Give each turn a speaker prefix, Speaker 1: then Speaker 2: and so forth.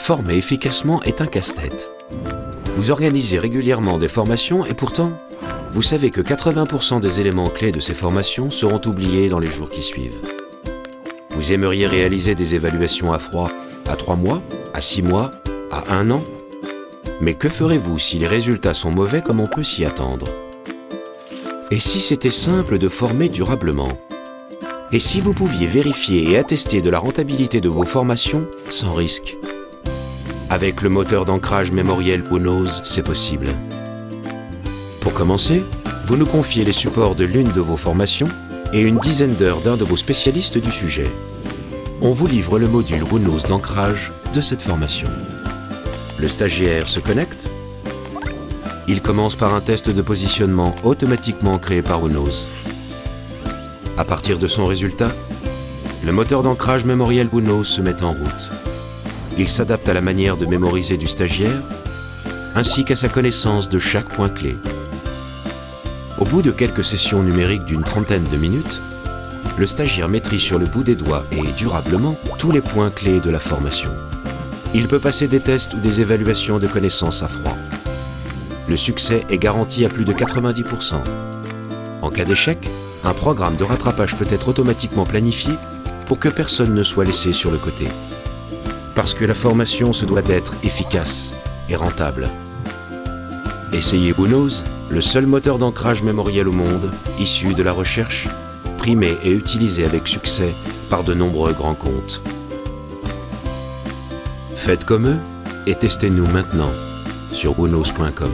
Speaker 1: Former efficacement est un casse-tête. Vous organisez régulièrement des formations et pourtant, vous savez que 80% des éléments clés de ces formations seront oubliés dans les jours qui suivent. Vous aimeriez réaliser des évaluations à froid à 3 mois, à 6 mois, à 1 an? Mais que ferez-vous si les résultats sont mauvais comme on peut s'y attendre? Et si c'était simple de former durablement? Et si vous pouviez vérifier et attester de la rentabilité de vos formations sans risque? Avec le moteur d'ancrage mémoriel Whonknows, c'est possible. Pour commencer, vous nous confiez les supports de l'une de vos formations et une dizaine d'heures d'un de vos spécialistes du sujet. On vous livre le module Whonknows d'ancrage de cette formation. Le stagiaire se connecte. Il commence par un test de positionnement automatiquement créé par Whonknows. À partir de son résultat, le moteur d'ancrage mémoriel Whonknows se met en route. Il s'adapte à la manière de mémoriser du stagiaire, ainsi qu'à sa connaissance de chaque point clé. Au bout de quelques sessions numériques d'une trentaine de minutes, le stagiaire maîtrise sur le bout des doigts et durablement tous les points clés de la formation. Il peut passer des tests ou des évaluations de connaissances à froid. Le succès est garanti à plus de 90%. En cas d'échec, un programme de rattrapage peut être automatiquement planifié pour que personne ne soit laissé sur le côté. Parce que la formation se doit d'être efficace et rentable. Essayez Whonknows, le seul moteur d'ancrage mémoriel au monde, issu de la recherche, primé et utilisé avec succès par de nombreux grands comptes. Faites comme eux et testez-nous maintenant sur whonknows.com.